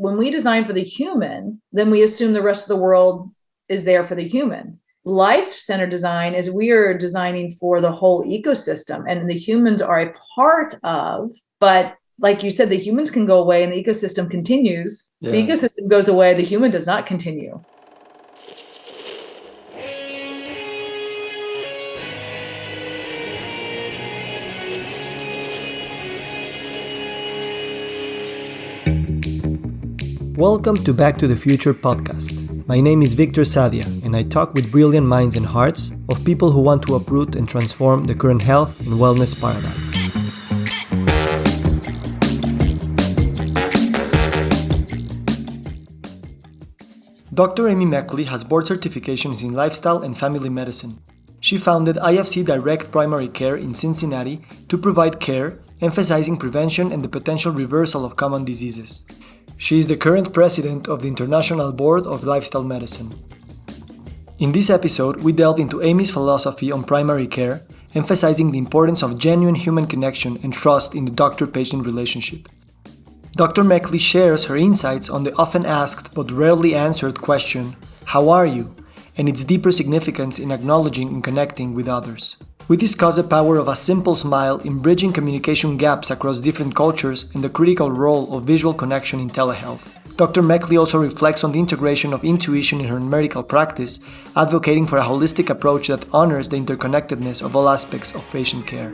when we design for the human, then we assume the rest of the world is there for the human. Life-centered design is we are designing for the whole ecosystem, and the humans are a part of, but like you said, the humans can go away and the ecosystem continues. Yeah. The ecosystem goes away, the human does not continue. Welcome to Back to the Future podcast. My name is Victor Sadia, and I talk with brilliant minds and hearts of people who want to uproot and transform the current health and wellness paradigm. Dr. Amy Mechley has board certifications in lifestyle and family medicine. She founded IFC Direct Primary Care in Cincinnati to provide care, emphasizing prevention and the potential reversal of common diseases. She is the current president of the International Board of Lifestyle Medicine. In this episode, we delve into Amy's philosophy on primary care, emphasizing the importance of genuine human connection and trust in the doctor-patient relationship. Dr. Mechley shares her insights on the often asked but rarely answered question, "How are you?" and its deeper significance in acknowledging and connecting with others. We discuss the power of a simple smile in bridging communication gaps across different cultures and the critical role of visual connection in telehealth. Dr. Mechley also reflects on the integration of intuition in her medical practice, advocating for a holistic approach that honors the interconnectedness of all aspects of patient care.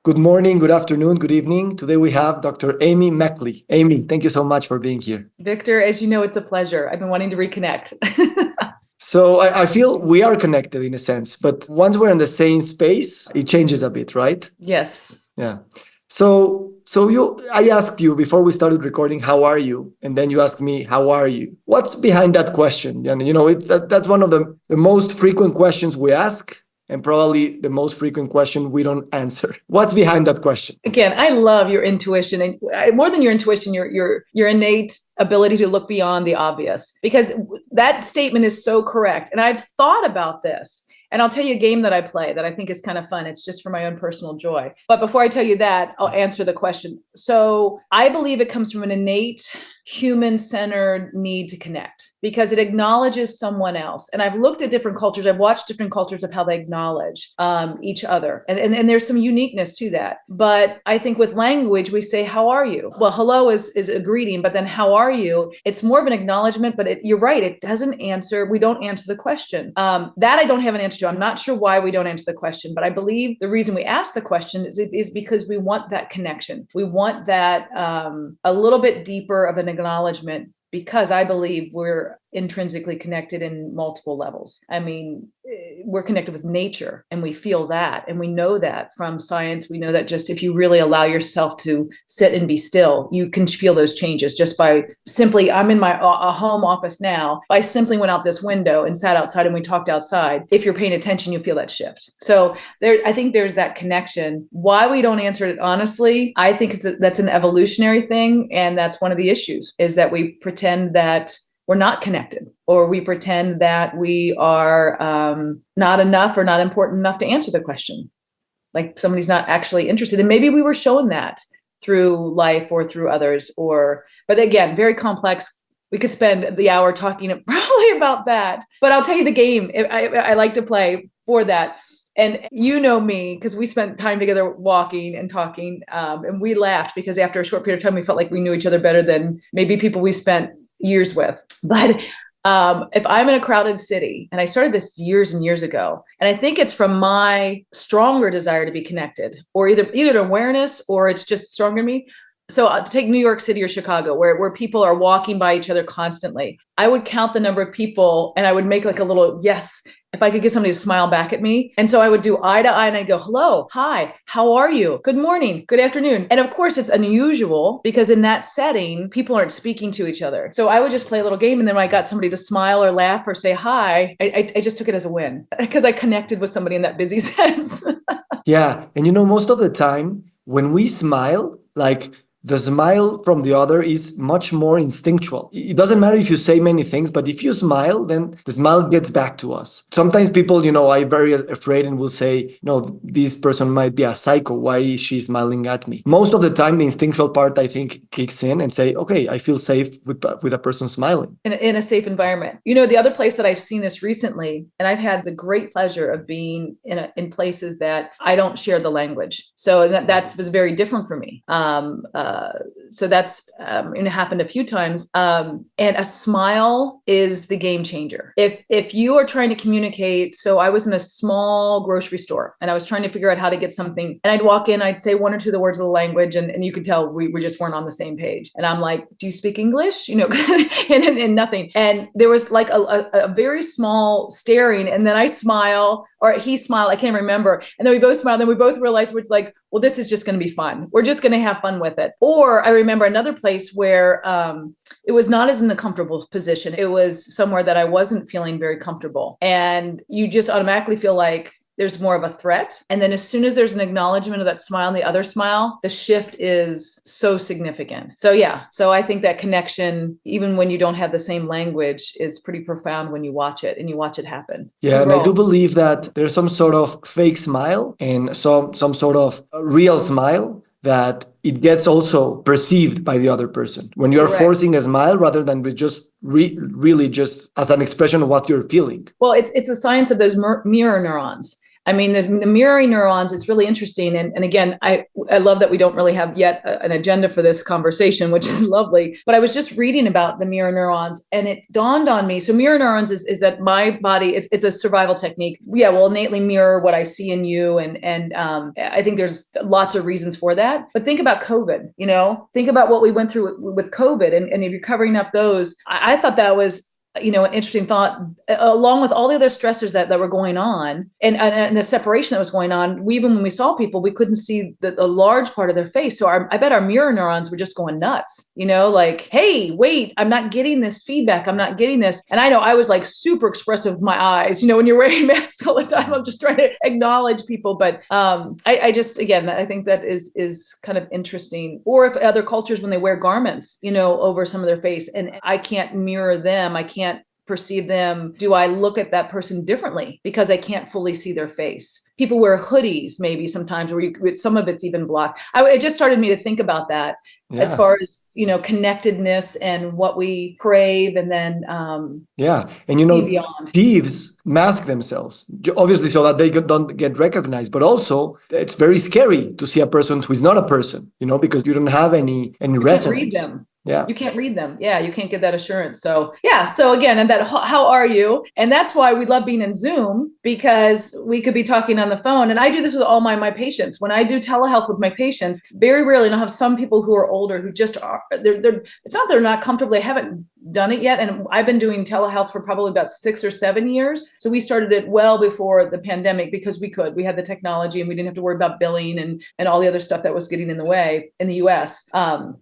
Good morning, good afternoon, good evening. Today we have Dr. Amy Mechley. Amy, thank you so much for being here. Victor, as you know, it's a pleasure. I've been wanting to reconnect. So I feel we are connected in a sense, but once we're in the same space, it changes a bit, right? Yes. Yeah. So I asked you before we started recording, how are you? And then you asked me, how are you? What's behind that question? And that's one of the most frequent questions we ask, and probably the most frequent question we don't answer. What's behind that question? Again, I love your intuition, and more than your intuition, your innate ability to look beyond the obvious, because that statement is so correct. And I've thought about this, and I'll tell you a game that I play that I think is kind of fun. It's just for my own personal joy. But before I tell you that, I'll answer the question. So I believe it comes from an innate human-centered need to connect, because it acknowledges someone else. And I've looked at different cultures. I've watched different cultures of how they acknowledge each other. And there's some uniqueness to that. But I think with language, we say, how are you? Well, hello is a greeting, but then how are you? It's more of an acknowledgement, but you're right. It doesn't answer. We don't answer the question. That I don't have an answer to. I'm not sure why we don't answer the question, but I believe the reason we ask the question is because we want that connection. We want that a little bit deeper of an acknowledgement, because I believe we're intrinsically connected in multiple levels. I mean, we're connected with nature, and we feel that, and we know that from science. We know that just if you really allow yourself to sit and be still, you can feel those changes just by simply, I'm in my home office now. If I simply went out this window and sat outside and we talked outside, if you're paying attention, you feel that shift. So I think there's that connection. Why we don't answer it honestly, I think that's an evolutionary thing. And that's one of the issues, is that we pretend that we're not connected, or we pretend that we are not enough or not important enough to answer the question. Like somebody's not actually interested. And maybe we were shown that through life or through others, but again, very complex. We could spend the hour talking probably about that, but I'll tell you the game I like to play for that. And you know me, because we spent time together walking and talking, and we laughed because after a short period of time, we felt like we knew each other better than maybe people we spent years with. But if I'm in a crowded city, and I started this years and years ago, and I think it's from my stronger desire to be connected, or either an awareness, or it's just stronger in me. So I'll take New York City or Chicago, where people are walking by each other constantly. I would count the number of people, and I would make like a little yes, if I could get somebody to smile back at me. And so I would do eye to eye, and I'd go, hello, hi, how are you? Good morning, good afternoon. And of course, it's unusual because in that setting, people aren't speaking to each other. So I would just play a little game. And then when I got somebody to smile or laugh or say hi, I just took it as a win because I connected with somebody in that busy sense. Yeah. And most of the time when we smile, like the smile from the other is much more instinctual. It doesn't matter if you say many things, but if you smile, then the smile gets back to us. Sometimes people, are very afraid and will say, no, this person might be a psycho. Why is she smiling at me? Most of the time, the instinctual part, I think, kicks in and say, okay, I feel safe with a person smiling. In a safe environment. The other place that I've seen this recently, and I've had the great pleasure of being in places that I don't share the language. So that was very different for me. So that's it happened a few times. And a smile is the game changer. If you are trying to communicate, so I was in a small grocery store and I was trying to figure out how to get something, and I'd walk in, I'd say one or two of the words of the language, and you could tell we just weren't on the same page. And I'm like, do you speak English? And nothing. And there was like a very small staring, and then I smile, or he smiled, I can't remember. And then we both smiled, and then we both realized we're like, well, this is just going to be fun. We're just going to have fun with it. Or I remember another place where it was not as in a comfortable position. It was somewhere that I wasn't feeling very comfortable. And you just automatically feel like there's more of a threat. And then as soon as there's an acknowledgement of that smile and the other smile, the shift is so significant. So yeah, so I think that connection, even when you don't have the same language, is pretty profound when you watch it and you watch it happen. Yeah, and I do believe that there's some sort of fake smile and some sort of real smile that it gets also perceived by the other person when you're forcing a smile rather than with just really just as an expression of what you're feeling. Well, it's the science of those mirror neurons. I mean, the mirroring neurons is really interesting. And again, I love that we don't really have yet an agenda for this conversation, which is lovely. But I was just reading about the mirror neurons, and it dawned on me. So mirror neurons is that my body, it's a survival technique. Yeah, will innately mirror what I see in you. And I think there's lots of reasons for that. But think about COVID, think about what we went through with COVID, and if you're covering up those, I thought that was an interesting thought, along with all the other stressors that were going on and the separation that was going on. Even when we saw people, we couldn't see the large part of their face. So I bet our mirror neurons were just going nuts, like, hey, wait, I'm not getting this feedback. I'm not getting this. And I know I was like super expressive with my eyes, when you're wearing masks all the time, I'm just trying to acknowledge people. But I just, again, I think that is kind of interesting. Or if other cultures, when they wear garments, over some of their face, and I can't mirror them, I can't perceive them. Do I look at that person differently because I can't fully see their face? People wear hoodies maybe sometimes where some of it's even blocked. It just started me to think about that as far as, connectedness and what we crave. And then, and thieves mask themselves, obviously, so that they don't get recognized. But also, it's very scary to see a person who is not a person, because you don't have any resonance. Can't read them. Yeah. You can't read them. Yeah. You can't get that assurance. So yeah. So again, and that, how are you? And that's why we love being in Zoom, because we could be talking on the phone. And I do this with all my patients. When I do telehealth with my patients, very rarely, and I'll have some people who are older who just are, it's not they're not comfortable. They haven't done it yet. And I've been doing telehealth for probably about 6 or 7 years. So we started it well before the pandemic because we had the technology and we didn't have to worry about billing and all the other stuff that was getting in the way in the US.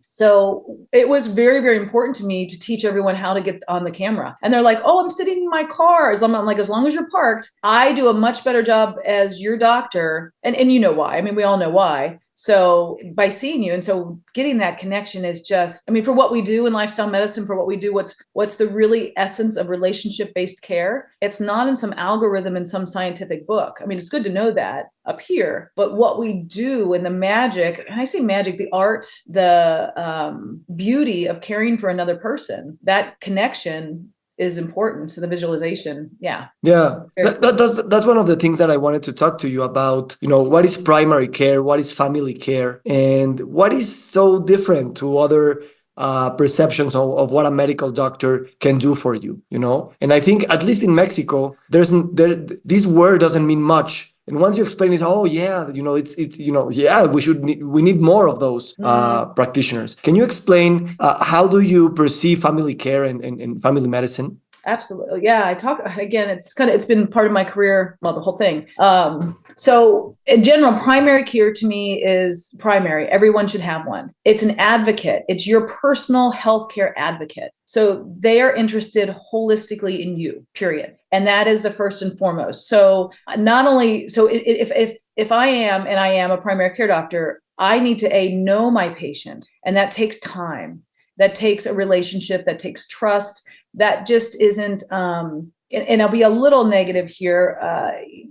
So it was very, very important to me to teach everyone how to get on the camera. And they're like, oh, I'm sitting in my car. I'm like, as long as you're parked, I do a much better job as your doctor. And you know why. I mean, we all know why. So by seeing you, and so getting that connection is just, for what we do in lifestyle medicine, for what we do, what's the really essence of relationship-based care? It's not in some algorithm in some scientific book. It's good to know that up here, but what we do and the magic, and I say magic, the art, the beauty of caring for another person, that connection is important. So the visualization, that's one of the things that I wanted to talk to you about. What is primary care? What is family care? And what is so different to other perceptions of what a medical doctor can do for you? And I think, at least in Mexico, this word doesn't mean much. And once you explain it, we need more of those practitioners. Can you explain how do you perceive family care and family medicine? Absolutely. Yeah. I talk again, it's been part of my career. Well, the whole thing. So in general, primary care to me is primary. Everyone should have one. It's an advocate. It's your personal healthcare advocate. So they are interested holistically in you, period. And that is the first and foremost. So not only, if I am a primary care doctor, I need to know my patient, and that takes time. That takes a relationship, that takes trust. That just isn't, and I'll be a little negative here.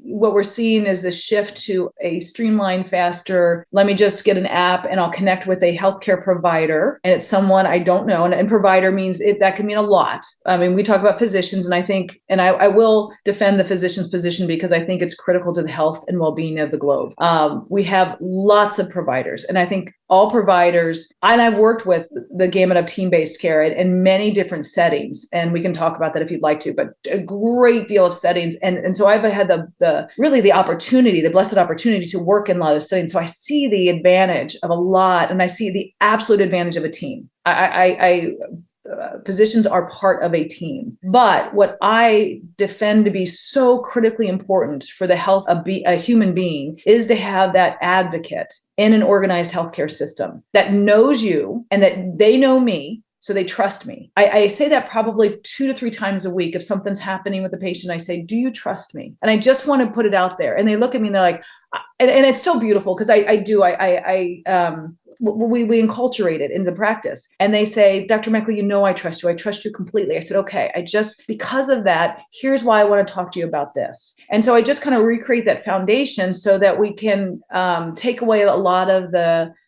What we're seeing is the shift to a streamlined, faster, let me just get an app and I'll connect with a healthcare provider. And it's someone I don't know. And provider means that can mean a lot. I mean, we talk about physicians, and I think, and I will defend the physician's position because I think it's critical to the health and well-being of the globe. We have lots of providers, and I think all providers, and I've worked with the gamut of team-based care in many different settings, and we can talk about that if you'd like to, but a great deal of settings. And so I've had the opportunity, the blessed opportunity to work in a lot of settings. So I see the advantage of a lot, and I see the absolute advantage of a team. Physicians are part of a team. But what I defend to be so critically important for the health of a human being is to have that advocate in an organized healthcare system that knows you and that they know me, so they trust me. I say that probably 2 to 3 times a week. If something's happening with a patient, I say, do you trust me? And I just want to put it out there. And they look at me and they're like, and it's so beautiful because we enculturate it in the practice. And they say, Dr. Mechley, I trust you. I trust you completely. I said, okay, because of that, here's why I want to talk to you about this. And so I just kind of recreate that foundation so that we can take away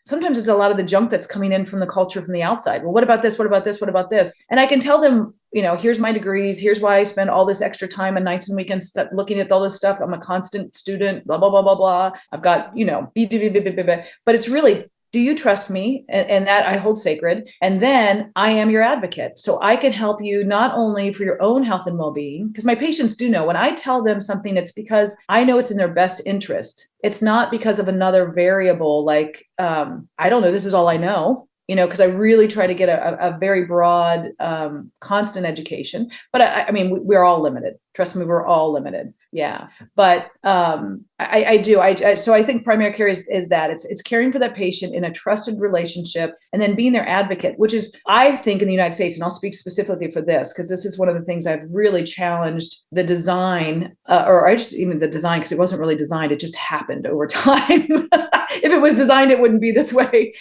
sometimes it's a lot of the junk that's coming in from the culture from the outside. Well, what about this? What about this? What about this? And I can tell them, here's my degrees. Here's why I spend all this extra time and nights and weekends looking at all this stuff. I'm a constant student, blah, blah, blah, blah, blah. I've got, but it's really, do you trust me? And that I hold sacred. And then I am your advocate. So I can help you not only for your own health and well-being, because my patients do know when I tell them something, it's because I know it's in their best interest. It's not because of another variable like, I don't know, this is all I know. Because I really try to get a very broad, constant education. But I mean, we're all limited. Trust me, we're all limited. Yeah. But I do. So I think primary care is that it's caring for that patient in a trusted relationship and then being their advocate, which is, I think in the United States, and I'll speak specifically for this, because this is one of the things I've really challenged the design, even the design, because it wasn't really designed. It just happened over time. If it was designed, it wouldn't be this way.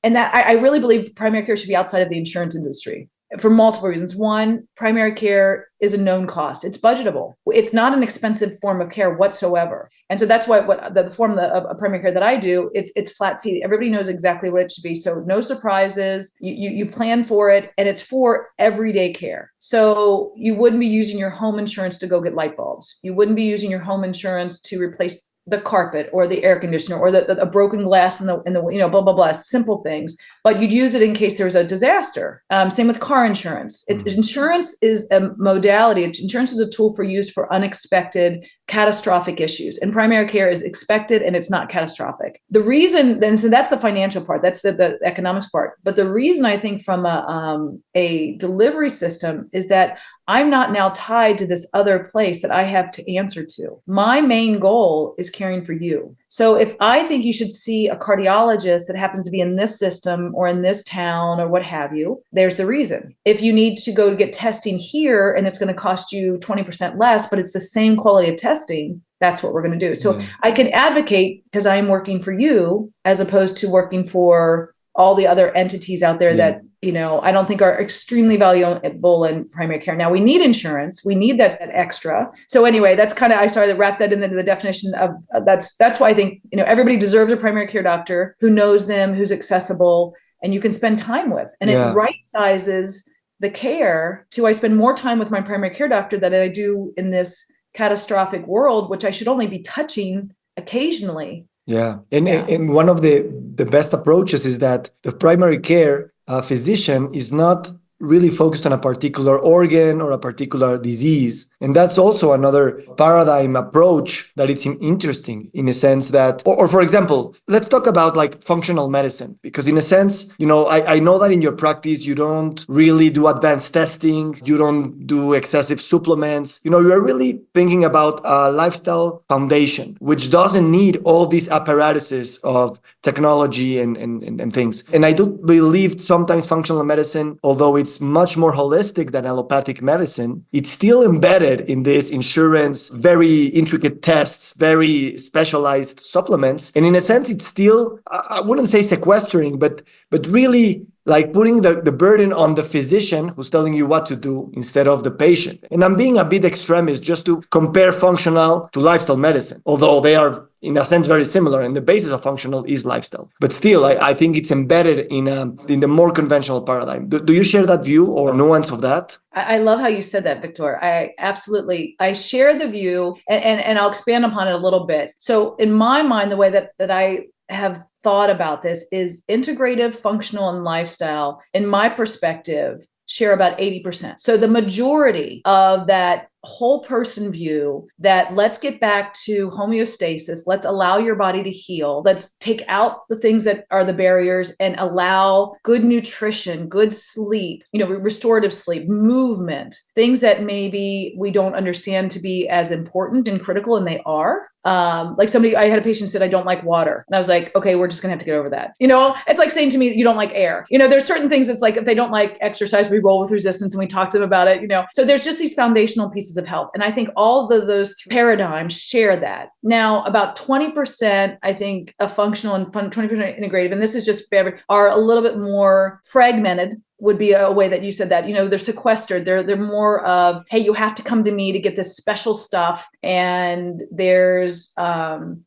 And that I really believe primary care should be outside of the insurance industry for multiple reasons. One, primary care is a known cost. It's budgetable. It's not an expensive form of care whatsoever. And so that's why the form of primary care that I do, it's flat fee. Everybody knows exactly what it should be. So no surprises. You plan for it, and it's for everyday care. So you wouldn't be using your home insurance to go get light bulbs. You wouldn't be using your home insurance to replace the carpet or the air conditioner or a broken glass in the blah, blah, blah, simple things, but you'd use it in case there's a disaster. Same with car insurance. Insurance is a modality. Insurance is a tool used for unexpected catastrophic issues, and primary care is expected and it's not catastrophic. The reason then, so that's the financial part, that's the economics part. But the reason I think from a delivery system is that I'm not now tied to this other place that I have to answer to. My main goal is caring for you. So if I think you should see a cardiologist that happens to be in this system or in this town or what have you, there's the reason. If you need to go to get testing here and it's going to cost you 20% less, but it's the same quality of testing, that's what we're going to do. So I can advocate because I am working for you as opposed to working for all the other entities out there that, I don't think are extremely valuable in primary care. Now we need insurance. We need that extra. So anyway, that's kind of, I started to wrap that into the definition of that's why I think, everybody deserves a primary care doctor who knows them, who's accessible, and you can spend time with. And it right sizes the care to, I spend more time with my primary care doctor than I do in this catastrophic world, which I should only be touching occasionally. And one of the best approaches is that the primary care physician is not really focused on a particular organ or a particular disease. And that's also another paradigm approach that it's interesting in a sense that, or for example, let's talk about like functional medicine, because in a sense, I know that in your practice, you don't really do advanced testing, you don't do excessive supplements, you're really thinking about a lifestyle foundation, which doesn't need all these apparatuses of technology and things. And I do believe sometimes functional medicine, although it's it's much more holistic than allopathic medicine, it's still embedded in this insurance, very intricate tests, very specialized supplements. And in a sense, it's still, I wouldn't say sequestering, but really like putting the burden on the physician who's telling you what to do instead of the patient. And I'm being a bit extremist just to compare functional to lifestyle medicine, although they are in a sense very similar, and the basis of functional is lifestyle. But still, I think it's embedded in the more conventional paradigm. Do you share that view or nuance of that? I love how you said that, Victor. I share the view, and I'll expand upon it a little bit. So in my mind, the way that I have thought about this is integrative, functional, and lifestyle, in my perspective, share about 80%. So the majority of that whole person view, that let's get back to homeostasis, let's allow your body to heal, let's take out the things that are the barriers and allow good nutrition, good sleep, restorative sleep, movement, things that maybe we don't understand to be as important and critical, and they are. Like I had a patient said, I don't like water. And I was like, okay, we're just gonna have to get over that. It's like saying to me, you don't like air. There's certain things that's like, if they don't like exercise, we roll with resistance and we talk to them about it, So there's just these foundational pieces of health. And I think all of those paradigms share that. Now, about 20%, I think, of functional and 20% integrative, and this is just are a little bit more fragmented, would be a way that you said that, they're sequestered. They're more of, hey, you have to come to me to get this special stuff. And there's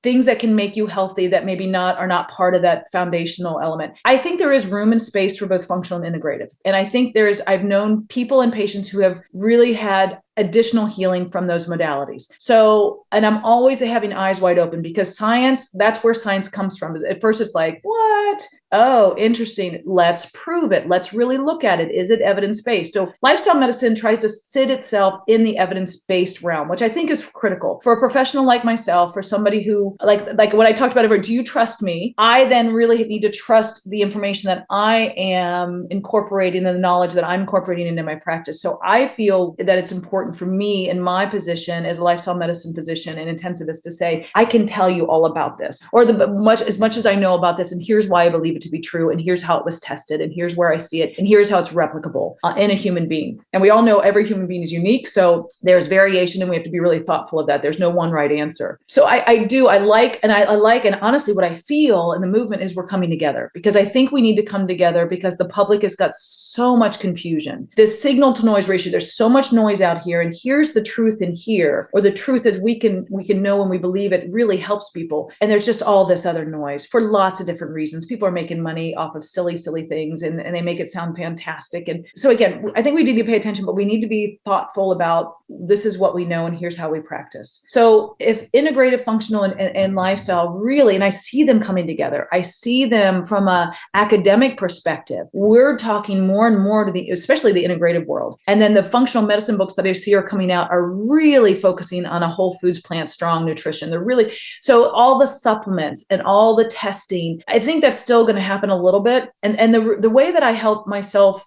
things that can make you healthy that maybe are not part of that foundational element. I think there is room and space for both functional and integrative. And I think I've known people and patients who have really had additional healing from those modalities. So, and I'm always having eyes wide open, because science, that's where science comes from. At first it's like, what? Oh, interesting. Let's prove it. Let's really look at it. Is it evidence-based? So lifestyle medicine tries to sit itself in the evidence-based realm, which I think is critical for a professional like myself, for somebody who, like what I talked about earlier, do you trust me? I then really need to trust the information that I am incorporating and the knowledge that I'm incorporating into my practice. So I feel that it's important for me in my position as a lifestyle medicine physician and intensivist to say, I can tell you all about this, or as much as I know about this, and here's why I believe it to be true, and here's how it was tested, and here's where I see it, and here's how it's replicable in a human being. And we all know every human being is unique, so there's variation, and we have to be really thoughtful of that. There's no one right answer. So I like, and honestly, what I feel in the movement is we're coming together, because I think we need to come together because the public has got so much confusion. This signal to noise ratio, there's so much noise out here, and here's the truth in here, or the truth that we can know when we believe it really helps people. And there's just all this other noise for lots of different reasons. People are making money off of silly things, and they make it sound fantastic. And so again, I think we need to pay attention, but we need to be thoughtful about, this is what we know and here's how we practice. So if integrative, functional, and lifestyle really, and I see them coming together, I see them from a academic perspective. We're talking more and more to especially the integrative world. And then the functional medicine books that I see are coming out are really focusing on a whole foods, plant, strong nutrition. They're really, so all the supplements and all the testing, I think that's still going to happen a little bit. And the way that I help myself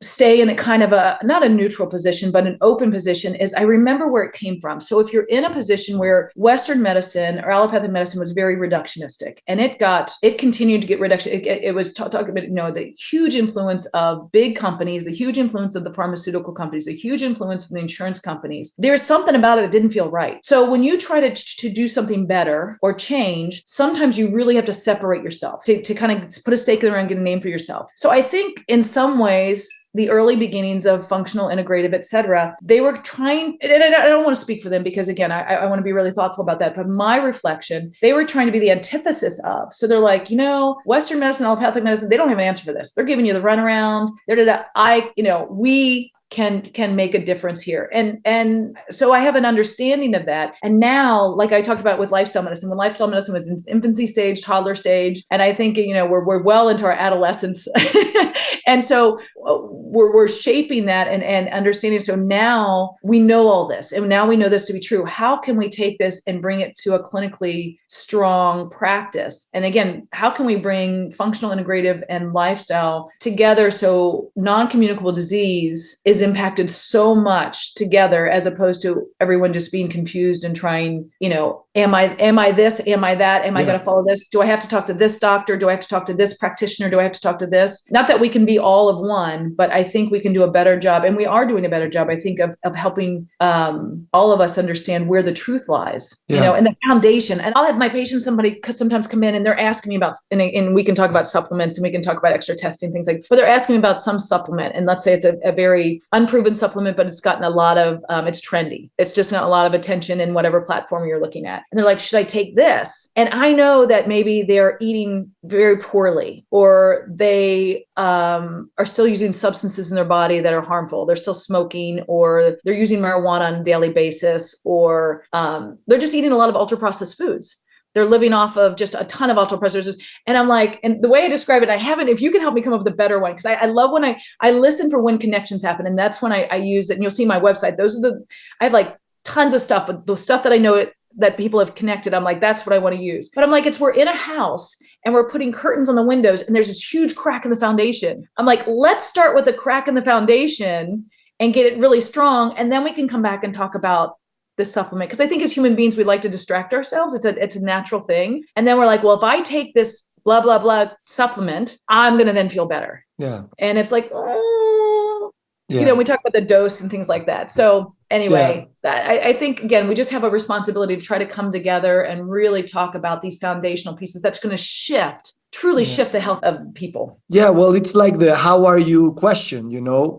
stay in a kind of not a neutral position, but an open position, is I remember where it came from. So if you're in a position where Western medicine or allopathic medicine was very reductionistic, and it continued to get reduction. It was talking about, the huge influence of big companies, the huge influence of the pharmaceutical companies, the huge influence from the insurance companies. There's something about it that didn't feel right. So when you try to do something better or change, sometimes you really have to separate yourself to kind of put a stake in the ground and get a name for yourself. So I think in some ways, the early beginnings of functional, integrative, et cetera, they were trying, and I don't want to speak for them because, again, I want to be really thoughtful about that. But my reflection, they were trying to be the antithesis of. So they're like, Western medicine, allopathic medicine, they don't have an answer for this. They're giving you the runaround. We can make a difference here. And so I have an understanding of that. And now, like I talked about with lifestyle medicine, when lifestyle medicine was in infancy stage, toddler stage, and I think, we're well into our adolescence. And so we're shaping that and understanding. So now we know all this, and now we know this to be true. How can we take this and bring it to a clinically strong practice? And again, how can we bring functional, integrative, and lifestyle together so non-communicable disease is impacted so much together, as opposed to everyone just being confused and trying, am I this? Am I that? Am I going to follow this? Do I have to talk to this doctor? Do I have to talk to this practitioner? Do I have to talk to this? Not that we can be all of one, done, but I think we can do a better job, and we are doing a better job, I think, of helping all of us understand where the truth lies, and the foundation. And I'll have my patients, somebody could sometimes come in and they're asking me about, and we can talk about supplements and we can talk about extra testing, things like, but they're asking me about some supplement. And let's say it's a very unproven supplement, but it's gotten a lot of, it's trendy. It's just got a lot of attention in whatever platform you're looking at. And they're like, should I take this? And I know that maybe they're eating very poorly, or they are still using substances in their body that are harmful. They're still smoking, or they're using marijuana on a daily basis, or they're just eating a lot of ultra processed foods. They're living off of just a ton of ultra processed. And I'm like, and the way I describe it, if you can help me come up with a better one, because I love when I listen for when connections happen. And that's when I use it. And you'll see my website. I have like tons of stuff, but the stuff that I know that people have connected, I'm like, that's what I want to use. But I'm like, we're in a house and we're putting curtains on the windows and there's this huge crack in the foundation. I'm like, let's start with the crack in the foundation and get it really strong. And then we can come back and talk about this supplement. Because I think as human beings, we like to distract ourselves. It's a natural thing. And then we're like, well, if I take this blah, blah, blah supplement, I'm going to then feel better. Yeah. And it's like, we talk about the dose and things like that. So anyway, I think, again, we just have a responsibility to try to come together and really talk about these foundational pieces that's going to truly shift the health of people. Yeah, well, it's like the how are you question,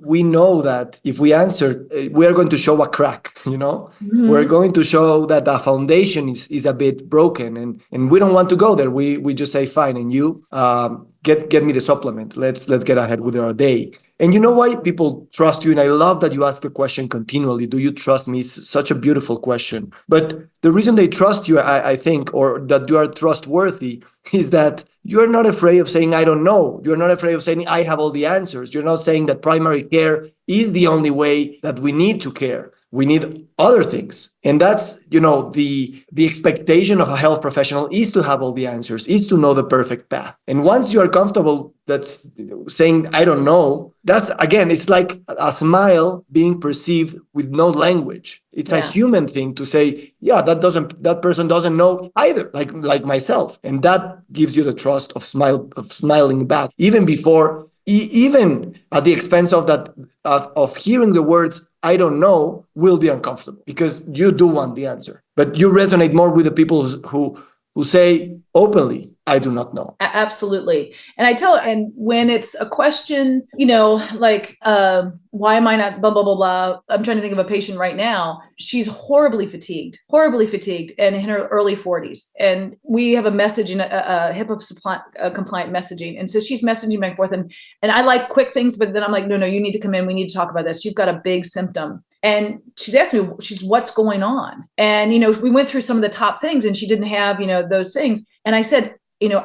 we know that if we answer, we are going to show a crack, Mm-hmm. We're going to show that the foundation is a bit broken, and we don't want to go there. We just say, fine, and you get me the supplement. Let's get ahead with our day. And you know why people trust you? And I love that you ask the question continually. Do you trust me? It's such a beautiful question. But the reason they trust you, I think, or that you are trustworthy, is that you're not afraid of saying, I don't know. You're not afraid of saying, I have all the answers. You're not saying that primary care is the only way that we need to care. We need other things. And that's, the expectation of a health professional is to have all the answers, is to know the perfect path. And once you are comfortable that's saying, I don't know, that's, again, it's like a smile being perceived with no language. It's a human thing to say, that person doesn't know either, like myself. And that gives you the trust of smiling back, even before, even at the expense of that, of hearing the words, I don't know, will be uncomfortable because you do want the answer. But you resonate more with the people who say openly, I do not know. Absolutely. And when it's a question, like, why am I not blah, blah, blah, blah. I'm trying to think of a patient right now. She's horribly fatigued and in her early 40s. And we have a messaging, a HIPAA compliant messaging. And so she's messaging back and forth. And I like quick things, but then I'm like, no, you need to come in. We need to talk about this. You've got a big symptom. And she's asking me, what's going on? And, we went through some of the top things and she didn't have, those things. And I said,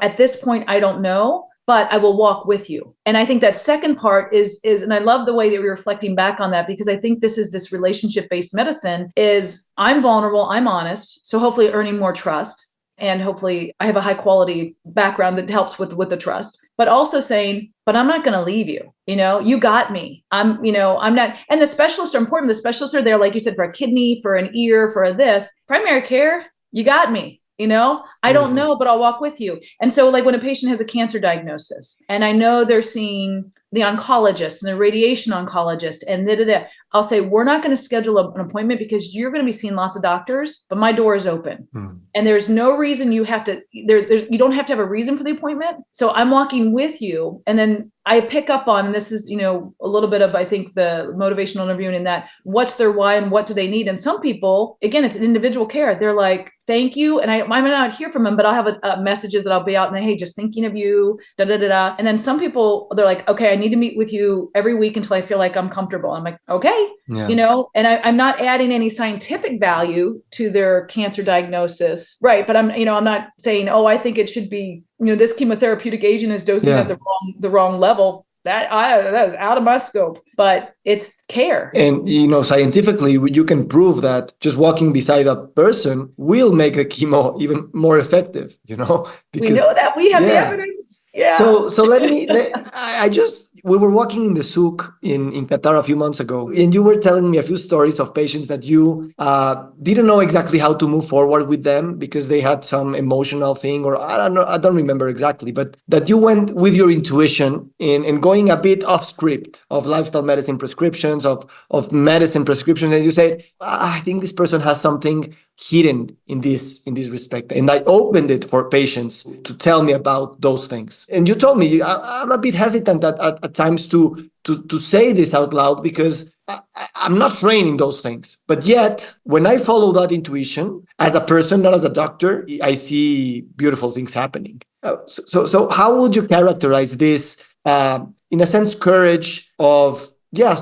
at this point, I don't know, but I will walk with you. And I think that second part is, and I love the way that we're reflecting back on that, because I think this relationship-based medicine is I'm vulnerable, I'm honest. So hopefully earning more trust. And hopefully I have a high quality background that helps with the trust, but also saying, but I'm not going to leave you. You got me. I'm not, and the specialists are important. The specialists are there, like you said, for a kidney, for an ear, for this primary care. You got me. I don't know, but I'll walk with you. And so like when a patient has a cancer diagnosis and I know they're seeing the oncologist and the radiation oncologist and I'll say, we're not going to schedule an appointment because you're going to be seeing lots of doctors, but my door is open. And there's no reason you have to, you don't have to have a reason for the appointment. So I'm walking with you. And then I pick up on, and this is, a little bit of, I think, the motivational interviewing in that, what's their why and what do they need? And some people, again, it's an individual care. They're like, thank you. And I might not hear from them, but I'll have messages that I'll be out and, hey, just thinking of you, da, da, da, da. And then some people, they're like, okay, I need to meet with you every week until I feel like I'm comfortable. I'm like, okay, and I'm not adding any scientific value to their cancer diagnosis. Right. But I'm not saying, oh, I think it should be, this chemotherapeutic agent is dosing at the wrong level. That is out of my scope, but it's care. And, scientifically, you can prove that just walking beside a person will make the chemo even more effective, because we know that we have the evidence. Yeah. So we were walking in the souk in Qatar a few months ago, and you were telling me a few stories of patients that you didn't know exactly how to move forward with them because they had some emotional thing, or I don't know, I don't remember exactly, but that you went with your intuition in going a bit off script of lifestyle medicine prescriptions, of medicine prescriptions, and you said, I think this person has something hidden in this respect, and I opened it for patients to tell me about those things. And you told me I'm a bit hesitant at times to say this out loud because I'm not trained in those things. But yet, when I follow that intuition as a person, not as a doctor, I see beautiful things happening. So how would you characterize this, in a sense, courage of,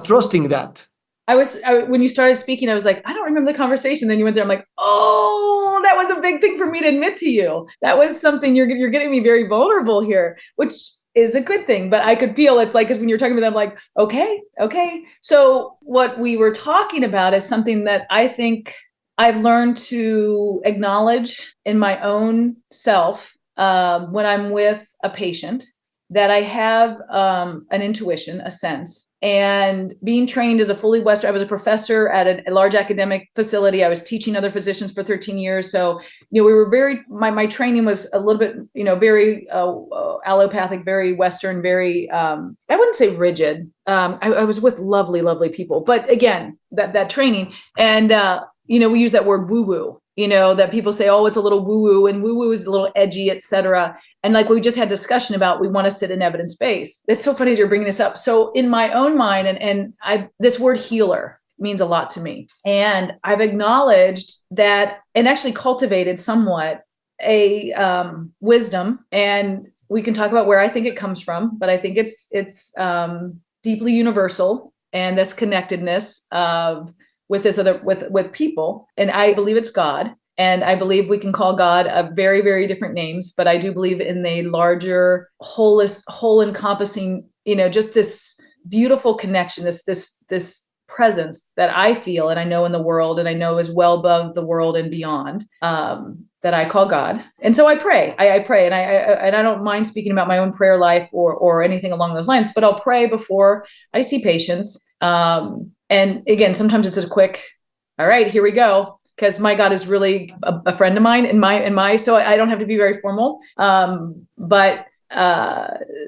trusting that? When you started speaking, I was like, I don't remember the conversation. Then you went there. I'm like, oh, that was a big thing for me to admit to you. That was something you're getting me very vulnerable here, which is a good thing. But I could feel it's like, because when you're talking about them, I'm like, okay. So what we were talking about is something that I think I've learned to acknowledge in my own self when I'm with a patient, that I have an intuition, a sense. And being trained as a fully Western, I was a professor at a large academic facility. I was teaching other physicians for 13 years. So, we were my training was a little bit, very allopathic, very Western, very, I wouldn't say rigid. I was with lovely, lovely people. But again, that training, and, we use that word woo-woo, that people say, oh, it's a little woo-woo, and woo-woo is a little edgy, et cetera. And like we just had discussion about, we want to sit in evidence-based. It's so funny that you're bringing this up. So in my own mind, and this word healer means a lot to me. And I've acknowledged that, and actually cultivated somewhat a wisdom. And we can talk about where I think it comes from, but I think it's deeply universal, and this connectedness with people. And I believe it's God. And I believe we can call God a very, very different names, but I do believe in the larger, whole encompassing, just this beautiful connection, this presence that I feel and I know in the world, and I know is well above the world and beyond, that I call God. And so I pray. I pray, and I don't mind speaking about my own prayer life or anything along those lines, but I'll pray before I see patients. And again, sometimes it's a quick, all right, here we go. Because my God is really a friend of mine so I don't have to be very formal.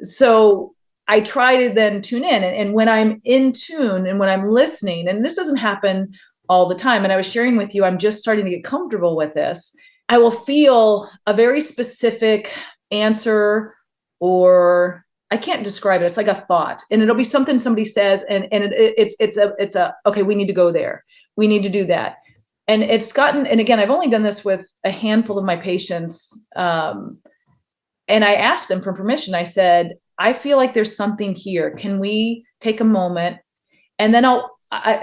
So I try to then tune in, and when I'm in tune and when I'm listening, and this doesn't happen all the time. And I was sharing with you, I'm just starting to get comfortable with this. I will feel a very specific answer, or I can't describe it. It's like a thought, and it'll be something somebody says, and it's a okay, we need to go there. We need to do that. And it's gotten, and again, I've only done this with a handful of my patients. And I asked them for permission. I said, I feel like there's something here. Can we take a moment? And then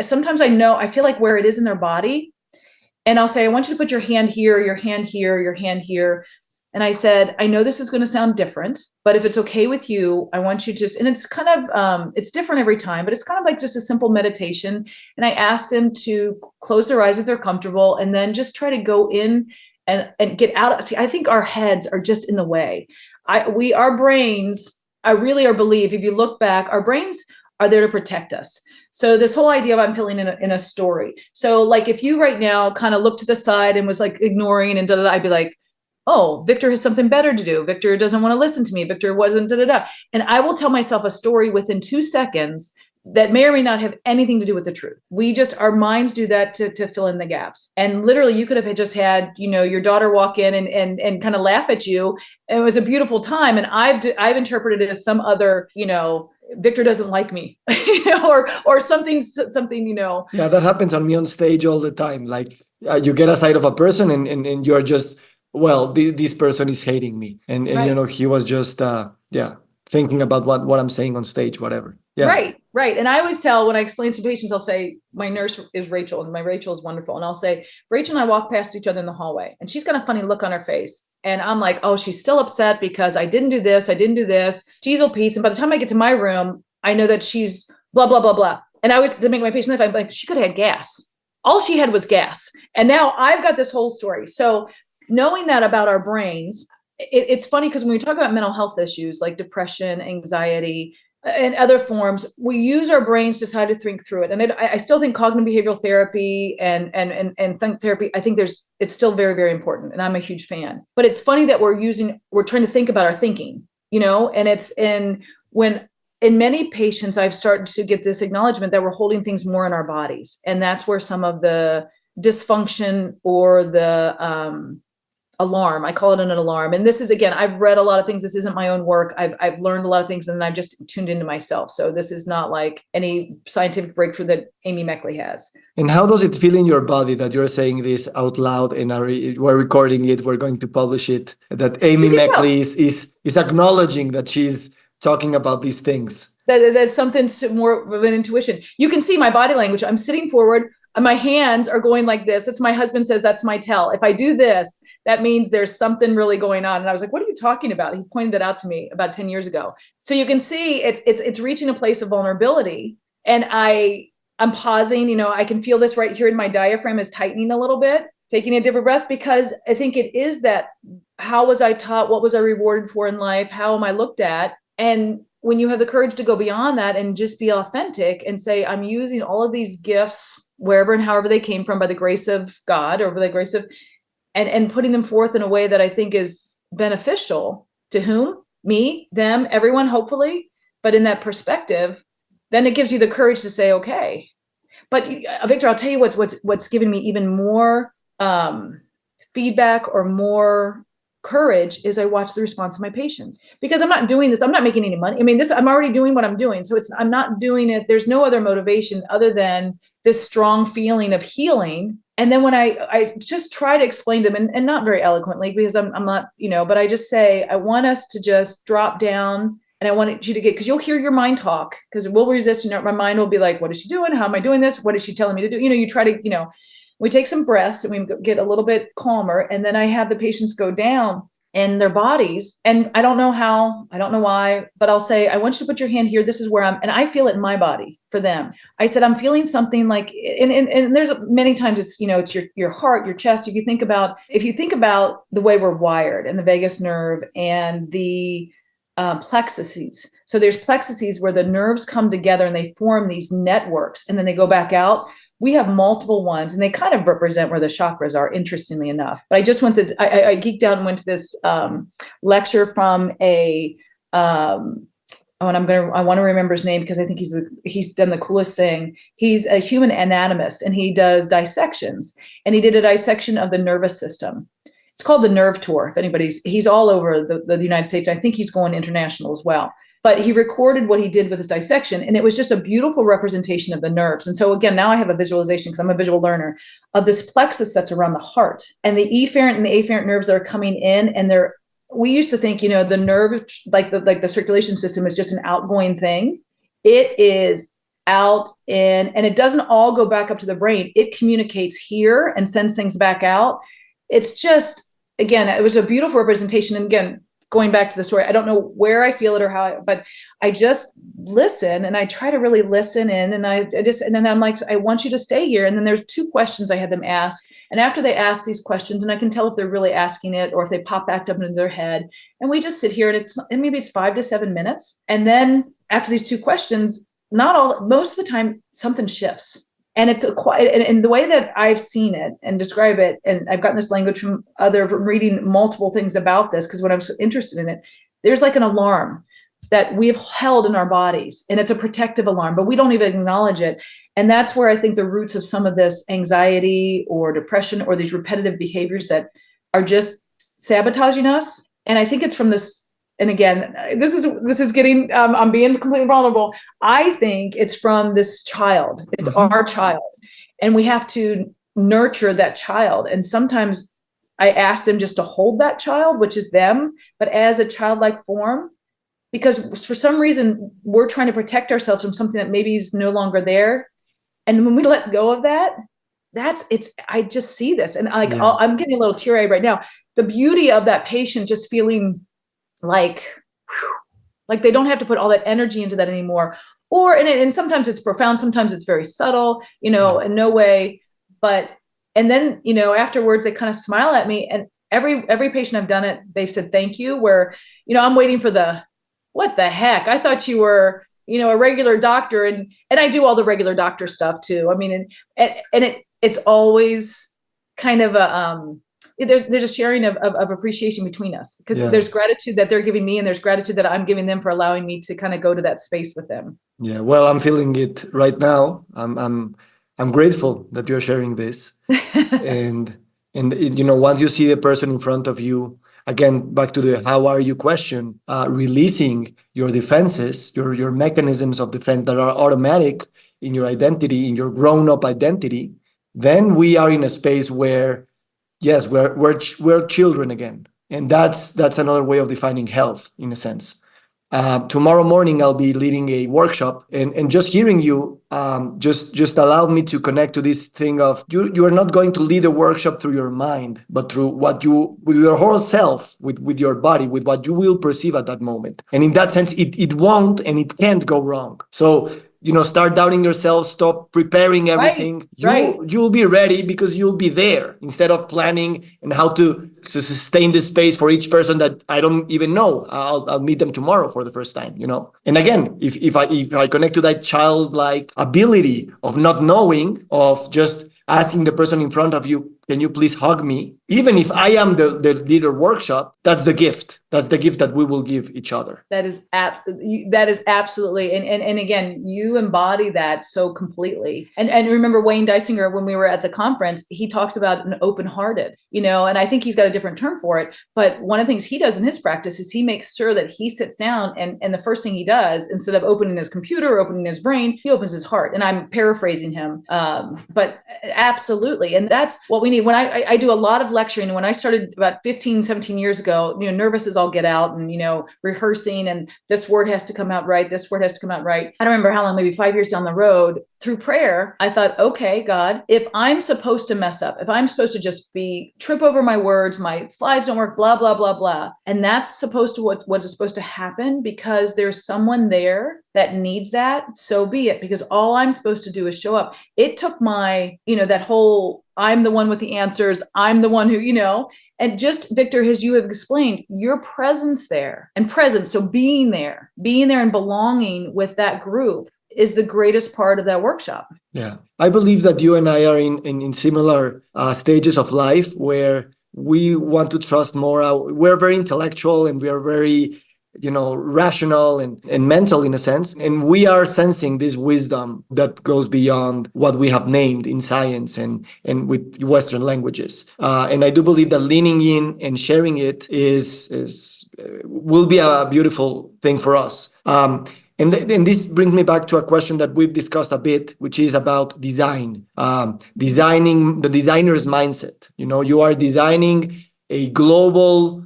sometimes I feel like where it is in their body. And I'll say, I want you to put your hand here, your hand here, your hand here. And I said, I know this is going to sound different, but if it's okay with you, I want you to and it's kind of, it's different every time, but it's kind of like just a simple meditation. And I asked them to close their eyes if they're comfortable, and then just try to go in and get out. See, I think our heads are just in the way. Our brains, I really believe, if you look back, our brains are there to protect us. So this whole idea of I'm feeling in a story. So like if you right now kind of look to the side and was like ignoring and I'd be like, oh, Victor has something better to do. Victor doesn't want to listen to me. Victor wasn't And I will tell myself a story within 2 seconds that may or may not have anything to do with the truth. Our minds do that to fill in the gaps. And literally you could have just had, your daughter walk in and kind of laugh at you. It was a beautiful time. And I've interpreted it as some other, Victor doesn't like me, or something. Yeah, that happens on me on stage all the time. Like you get a side of a person and you're just, this person is hating me. And right. He was just, thinking about what I'm saying on stage, whatever. Yeah. Right. And I always tell, when I explain to patients, I'll say, my nurse is Rachel, and my Rachel is wonderful. And I'll say, Rachel and I walk past each other in the hallway, and she's got a funny look on her face. And I'm like, oh, she's still upset because I didn't do this. Geez, oh, Pete. And by the time I get to my room, I know that she's blah, blah, blah, blah. And I was to make my patient laugh, I'm like, she could have had gas. All she had was gas. And now I've got this whole story. So knowing that about our brains, it's funny because when we talk about mental health issues like depression, anxiety, in other forms, we use our brains to try to think through it. And I still think cognitive behavioral therapy and think therapy, I think it's still very, very important. And I'm a huge fan. But it's funny that we're trying to think about our thinking, and in many patients, I've started to get this acknowledgement that we're holding things more in our bodies. And that's where some of the dysfunction or the alarm, I call it an alarm. And this is, again, I've read a lot of things. This isn't my own work. I've learned a lot of things, and I've just tuned into myself. So this is not like any scientific breakthrough that Amy Mechley has. And how does it feel in your body that you're saying this out loud and we're recording it, we're going to publish it, that Amy Mechley is acknowledging that she's talking about these things? There's something more of an intuition. You can see my body language. I'm sitting forward. My hands are going like this. That's my husband says that's my tell. If I do this, that means there's something really going on. And I was like, what are you talking about? He pointed that out to me about 10 years ago. So you can see it's reaching a place of vulnerability. And I'm pausing, I can feel this right here in my diaphragm is tightening a little bit, taking a deeper breath, because I think it is that, how was I taught? What was I rewarded for in life? How am I looked at? And when you have the courage to go beyond that and just be authentic and say, I'm using all of these gifts wherever and however they came from by the grace of God or by the grace of, and putting them forth in a way that I think is beneficial to whom? Me, them, everyone, hopefully. But in that perspective, then it gives you the courage to say, okay. But Victor, I'll tell you what's given me even more feedback or more courage is I watch the response of my patients, because I'm not doing this. I'm not making any money. I mean, I'm already doing what I'm doing. So I'm not doing it. There's no other motivation other than this strong feeling of healing. And then when I just try to explain to them, and not very eloquently, because I'm not, but I just say, I want us to just drop down, and I want you to because you'll hear your mind talk, because we'll resist. My mind will be like, what is she doing? How am I doing this? What is she telling me to do? You try to, we take some breaths and we get a little bit calmer. And then I have the patients go down in their bodies. And I don't know how, I don't know why, but I'll say, I want you to put your hand here. This is where and I feel it in my body for them. I said, I'm feeling something like, and there's many times it's, it's your heart, your chest. If you think about the way we're wired and the vagus nerve and the plexuses. So there's plexuses where the nerves come together and they form these networks, and then they go back out. We have multiple ones, and they kind of represent where the chakras are, interestingly enough. But I just I geeked out and went to this lecture from I want to remember his name, because I think he's done the coolest thing. He's a human anatomist, and he does dissections, and he did a dissection of the nervous system. It's called the Nerve Tour. If he's all over the United States. I think he's going international as well. But he recorded what he did with his dissection, and it was just a beautiful representation of the nerves. And so again, now I have a visualization, because I'm a visual learner, of this plexus that's around the heart, and the efferent and the afferent nerves that are coming in. And we used to think, the nerve, like the circulation system, is just an outgoing thing. It is out in, and it doesn't all go back up to the brain. It communicates here and sends things back out. It's just, again, it was a beautiful representation. And again, going back to the story, I don't know where I feel it or how, but I just listen, and I try to really listen in, and and then I'm like, I want you to stay here. And then there's 2 questions I had them ask. And after they ask these questions, and I can tell if they're really asking it or if they pop back up into their head, and we just sit here, and maybe it's 5 to 7 minutes. And then after these 2 questions, most of the time, something shifts. And it's and the way that I've seen it and describe it, and I've gotten this language from reading multiple things about this, because when I was interested in it, there's like an alarm that we've held in our bodies, and it's a protective alarm, but we don't even acknowledge it. And that's where I think the roots of some of this anxiety or depression or these repetitive behaviors that are just sabotaging us. And I think it's from this. And again, this is getting, I'm being completely vulnerable. I think it's from this child. It's our child. And we have to nurture that child. And sometimes I ask them just to hold that child, which is them, but as a childlike form, because for some reason, we're trying to protect ourselves from something that maybe is no longer there. And when we let go of that, I just see this. And I'm getting a little teary-eyed right now. The beauty of that patient just feeling like they don't have to put all that energy into that anymore. And sometimes it's profound, sometimes it's very subtle, in no way. And then, afterwards they kind of smile at me, and every patient I've done it, they've said, thank you, where, I'm waiting for what the heck? I thought you were a regular doctor, and I do all the regular doctor stuff too. I mean, and it's always kind of there's a sharing of appreciation between us, because there's gratitude that they're giving me, and there's gratitude that I'm giving them for allowing me to kind of go to that space with them. Yeah, well, I'm feeling it right now. I'm grateful that you're sharing this. and once you see the person in front of you, again, back to the how are you question, releasing your defenses, your mechanisms of defense that are automatic in your identity, in your grown-up identity, then we are in a space where, yes, we're children again. And that's another way of defining health, in a sense. Tomorrow morning, I'll be leading a workshop, and just hearing you just allowed me to connect to this thing of you are not going to lead a workshop through your mind, but through with your whole self, with your body, with what you will perceive at that moment. And in that sense, it won't and it can't go wrong. So, start doubting yourself, stop preparing everything. You'll be ready because you'll be there, instead of planning and how to sustain the space for each person that I don't even know. I'll meet them tomorrow for the first time, And again, if I connect to that childlike ability of not knowing, of just asking the person in front of you, can you please hug me? Even if I am the leader workshop, that's the gift. That's the gift that we will give each other. That is absolutely. And again, you embody that so completely. And remember Wayne Dysinger, when we were at the conference, he talks about an open-hearted, and I think he's got a different term for it. But one of the things he does in his practice is he makes sure that he sits down, and the first thing he does, instead of opening his computer or opening his brain, he opens his heart. And I'm paraphrasing him. But absolutely. And that's what we need. When I do a lot of lecturing, and when I started about 15, 17 years ago, nervous as all get out, and, rehearsing, and this word has to come out right. This word has to come out right. I don't remember how long, maybe 5 years down the road, through prayer, I thought, okay, God, if I'm supposed to mess up, if I'm supposed to just trip over my words, my slides don't work, blah, blah, blah, blah. And that's supposed to what's supposed to happen, because there's someone there that needs that, so be it, because all I'm supposed to do is show up. It took my, that whole, I'm the one with the answers, I'm the one who, and just, Victor, as you have explained, your presence there, and presence, so being there and belonging with that group is the greatest part of that workshop. Yeah, I believe that you and I are in similar stages of life where we want to trust more. We're very intellectual, and we are very rational and mental, in a sense. And we are sensing this wisdom that goes beyond what we have named in science and with Western languages. And I do believe that leaning in and sharing it will be a beautiful thing for us. And this brings me back to a question that we've discussed a bit, which is about design, designing the designer's mindset. You are designing a global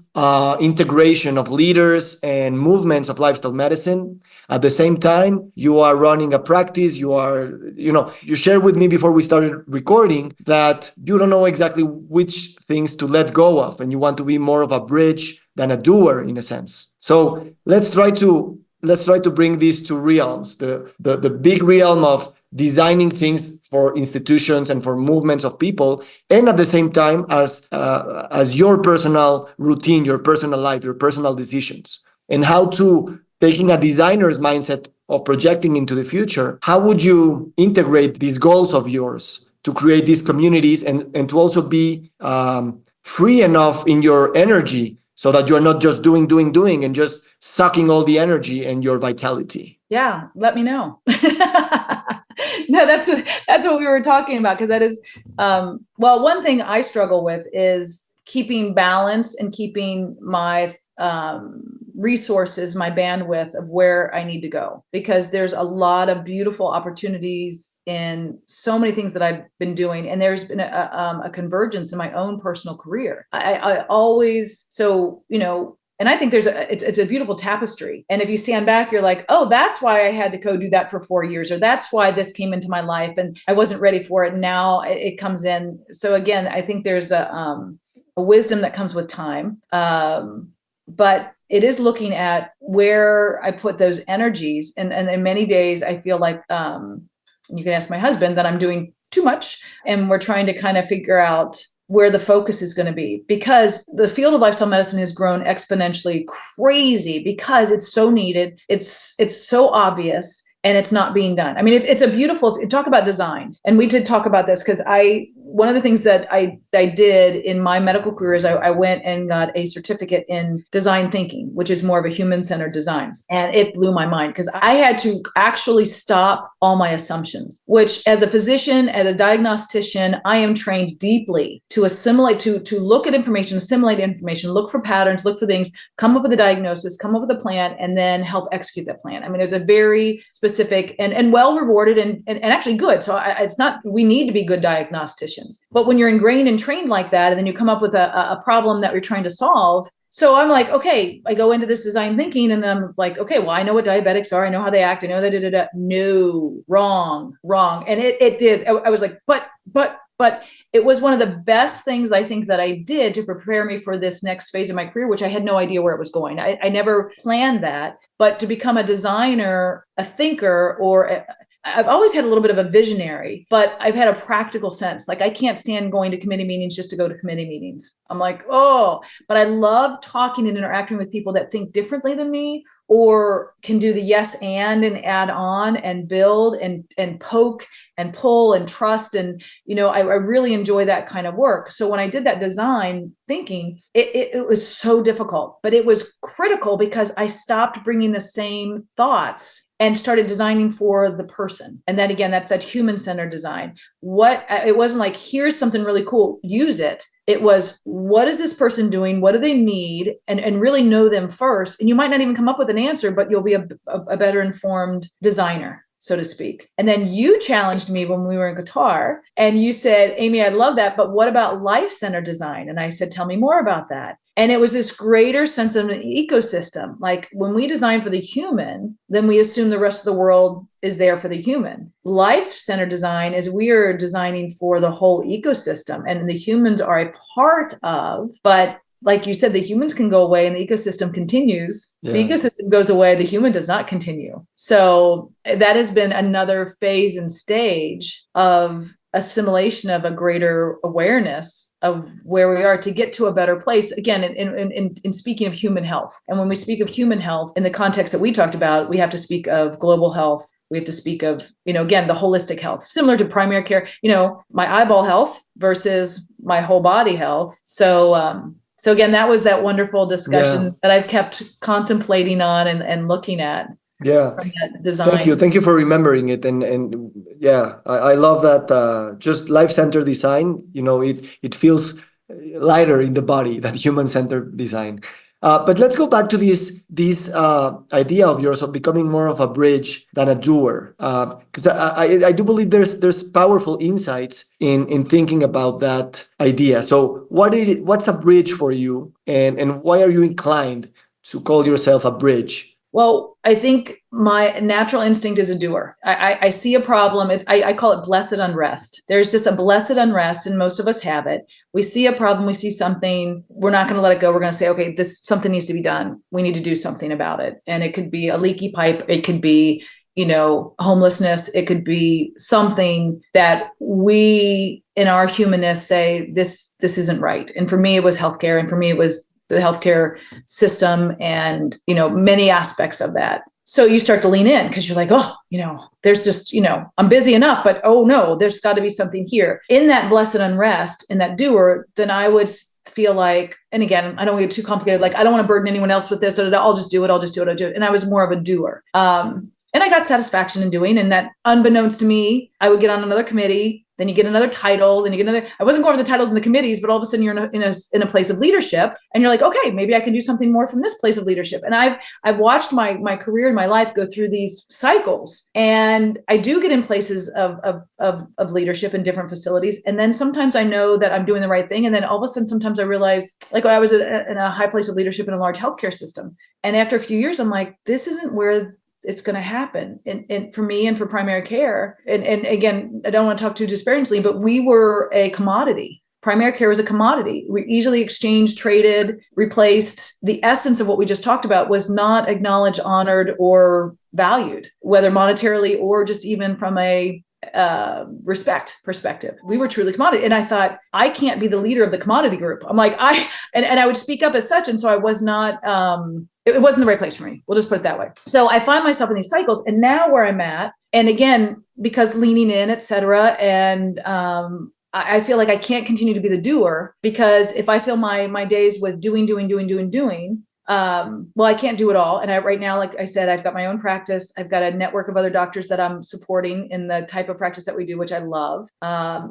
integration of leaders and movements of lifestyle medicine. At the same time, you are running a practice. You shared with me before we started recording that you don't know exactly which things to let go of, and you want to be more of a bridge than a doer, in a sense. So let's try to bring these two realms, the big realm of designing things for institutions and for movements of people, and at the same time as your personal routine, your personal life, your personal decisions, and how to, taking a designer's mindset of projecting into the future, how would you integrate these goals of yours to create these communities and to also be free enough in your energy so that you're not just doing and just sucking all the energy and your vitality? Yeah, let me know. No, that's what we were talking about, because that is, one thing I struggle with is keeping balance and keeping my resources, my bandwidth of where I need to go, because there's a lot of beautiful opportunities in so many things that I've been doing. And there's been a convergence in my own personal career. I always, and I think it's a beautiful tapestry. And if you stand back, you're like, oh, that's why I had to go do that for 4 years, or that's why this came into my life and I wasn't ready for it. And now it comes in. So again, I think there's a wisdom that comes with time. But it is looking at where I put those energies. And in many days, I feel like, you can ask my husband, that I'm doing too much. And we're trying to kind of figure out where the focus is going to be, because the field of lifestyle medicine has grown exponentially crazy because it's so needed. It's so obvious. And it's not being done. I mean, it's a beautiful, talk about design. And we did talk about this because one of the things that I did in my medical career is I went and got a certificate in design thinking, which is more of a human-centered design. And it blew my mind because I had to actually stop all my assumptions, which as a physician, as a diagnostician, I am trained deeply to assimilate, to look at information, assimilate information, look for patterns, look for things, come up with a diagnosis, come up with a plan, and then help execute that plan. I mean, there's a very specific and well rewarded and actually good. So it's not, we need to be good diagnosticians. But when you're ingrained and trained like that, and then you come up with a problem that you're trying to solve. So I'm like, okay, I go into this design thinking and I'm like, okay, well, I know what diabetics are. I know how they act. I know that, no, wrong. And it is. I was like, but it was one of the best things I think that I did to prepare me for this next phase of my career, which I had no idea where it was going. I never planned that, but to become a designer, a thinker, I've always had a little bit of a visionary, but I've had a practical sense. Like I can't stand going to committee meetings just to go to committee meetings. I'm like, but I love talking and interacting with people that think differently than me or can do the yes and add on and build and poke and pull and trust. And, I really enjoy that kind of work. So when I did that design thinking, it was so difficult, but it was critical because I stopped bringing the same thoughts and started designing for the person. And then again, that's that human-centered design. It wasn't like, here's something really cool, use it. It was, what is this person doing? What do they need? And really know them first. And you might not even come up with an answer, but you'll be a better informed designer, so to speak. And then you challenged me when we were in Qatar and you said, Amy, I love that, but what about life-centered design? And I said, tell me more about that. And it was this greater sense of an ecosystem. Like when we design for the human, then we assume the rest of the world is there for the human. Life-centered design is we are designing for the whole ecosystem and the humans are a part of, but like you said, the humans can go away and the ecosystem continues. Yeah. The ecosystem goes away, the human does not continue. So that has been another phase and stage of assimilation of a greater awareness of where we are to get to a better place. Again, in speaking of human health. And when we speak of human health in the context that we talked about, we have to speak of global health. We have to speak of, again, the holistic health, similar to primary care, my eyeball health versus my whole body health. So again, that was that wonderful discussion that I've kept contemplating on and looking at. Yeah. From that design. Thank you for remembering it. And yeah, I love that. Just life-centered design, it feels lighter in the body, that human-centered design. But let's go back to this idea of yours of becoming more of a bridge than a doer, because I do believe there's powerful insights in thinking about that idea. So what's a bridge for you, and why are you inclined to call yourself a bridge? Well, I think my natural instinct is a doer. I see a problem. I call it blessed unrest. There's just a blessed unrest, and most of us have it. We see a problem, we see something, we're not going to let it go. We're going to say, okay, something needs to be done. We need to do something about it. And it could be a leaky pipe. It could be, homelessness. It could be something that we, in our humanness, say, this isn't right. And for me, it was healthcare. And for me, it was the healthcare system and, many aspects of that. So you start to lean in because you're like, there's just, I'm busy enough, but oh no, there's got to be something here. In that blessed unrest, in that doer, then I would feel like, and again, I don't want to get too complicated. Like, I don't want to burden anyone else with this. I'll just do it. And I was more of a doer. And I got satisfaction in doing, and that unbeknownst to me, I would get on another committee. Then you get another title, then you get another. I wasn't going for the titles in the committees, but all of a sudden you're in a place of leadership, and you're like, okay, maybe I can do something more from this place of leadership. And I've watched my career and my life go through these cycles, and I do get in places of leadership in different facilities, and then sometimes I know that I'm doing the right thing, and then all of a sudden sometimes I realize, like I was in a high place of leadership in a large healthcare system, and after a few years, I'm like, this isn't where it's going to happen. And for me and for primary care, and again, I don't want to talk too disparagingly, but we were a commodity. Primary care was a commodity. We easily exchanged, traded, replaced. The essence of what we just talked about was not acknowledged, honored, or valued, whether monetarily or just even from a perspective. We were truly commodity. And I thought, I can't be the leader of the commodity group. I'm like, and I would speak up as such. And so I was not, it wasn't the right place for me. We'll just put it that way. So I find myself in these cycles, and now where I'm at, and again, because leaning in, et cetera, and I feel like I can't continue to be the doer, because if I fill my days with doing, well, I can't do it all. And right now, like I said, I've got my own practice. I've got a network of other doctors that I'm supporting in the type of practice that we do, which I love.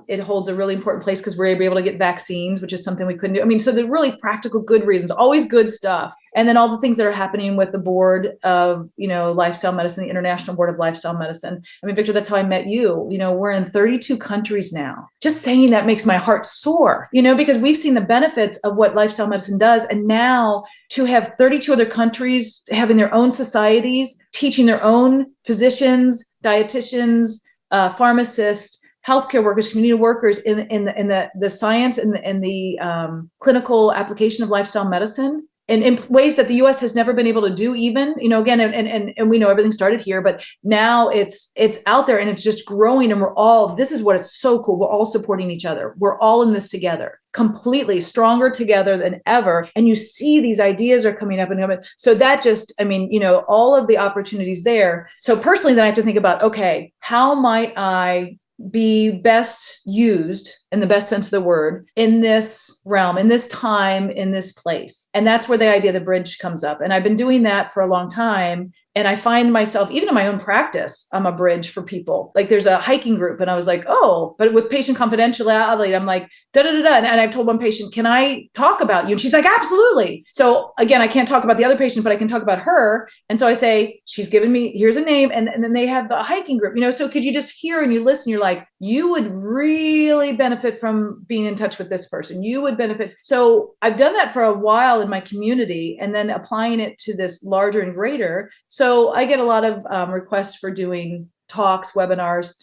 It holds a really important place because we're able to get vaccines, which is something we couldn't do. I mean, so the really practical, good reasons, always good stuff. And then all the things that are happening with the board of, lifestyle medicine, the International Board of Lifestyle Medicine. I mean, Victor, that's how I met you. We're in 32 countries now. Just saying that makes my heart soar, because we've seen the benefits of what lifestyle medicine does. And now to have 32 other countries having their own societies, teaching their own physicians, dietitians, pharmacists, healthcare workers, community workers in the science and the clinical application of lifestyle medicine, and in ways that the U.S. has never been able to do, even, again, and we know everything started here, but now it's out there and it's just growing, and this is what it's so cool. We're all supporting each other. We're all in this together, completely stronger together than ever. And you see these ideas are coming up and so that just, all of the opportunities there. So personally, then I have to think about, okay, how might I be best used in the best sense of the word in this realm, in this time, in this place. And that's where the idea of the bridge comes up. And I've been doing that for a long time. And I find myself, even in my own practice, I'm a bridge for people. Like there's a hiking group, and I was like, oh, but with patient confidentiality, I'm like, da-da-da-da. And I've told one patient, can I talk about you? And she's like, absolutely. So again, I can't talk about the other patient, but I can talk about her. And so I say, she's given me, here's a name. And then they have the hiking group, so because you just hear and you listen, you're like, you would really benefit from being in touch with this person. You would benefit. So I've done that for a while in my community, and then applying it to this larger and greater. So I get a lot of requests for doing talks, webinars,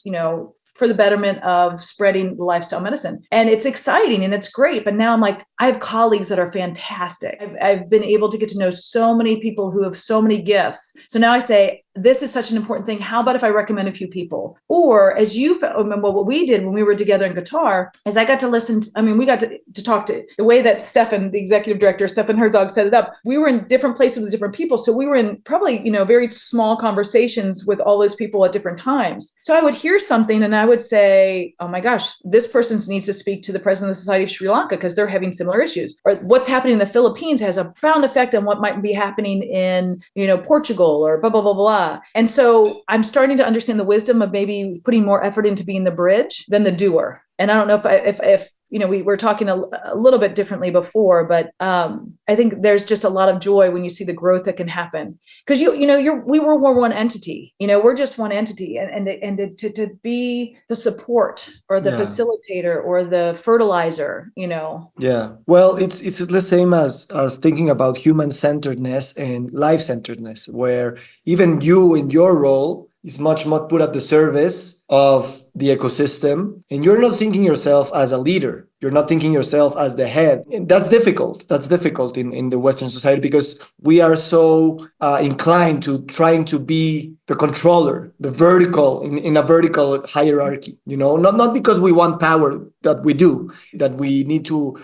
for the betterment of spreading lifestyle medicine. And it's exciting and it's great. But now I'm like, I have colleagues that are fantastic. I've been able to get to know so many people who have so many gifts. So now I say, this is such an important thing. How about if I recommend a few people? Or as you remember, what we did when we were together in Qatar is I got to listen we got to talk to the way that Stefan, the executive director, Stefan Herzog, set it up. We were in different places with different people. So we were in probably, very small conversations with all those people at different times. So I would hear something and I would say, oh my gosh, this person needs to speak to the president of the Society of Sri Lanka because they're having similar issues. Or what's happening in the Philippines has a profound effect on what might be happening in, Portugal or blah, blah, blah, blah. And so I'm starting to understand the wisdom of maybe putting more effort into being the bridge than the doer. And I don't know if we were talking a little bit differently before, but I think there's just a lot of joy when you see the growth that can happen. Because we were one entity. We're just one entity, and to be the support or the facilitator or the fertilizer. Yeah. Well, it's the same as thinking about human-centeredness and life-centeredness, where even you in your role is much more put at the service of the ecosystem. And you're not thinking yourself as a leader. You're not thinking yourself as the head. And that's difficult. That's difficult in the Western society because we are so inclined to trying to be the controller, the vertical, in a vertical hierarchy, not because we want power that we do, that we need to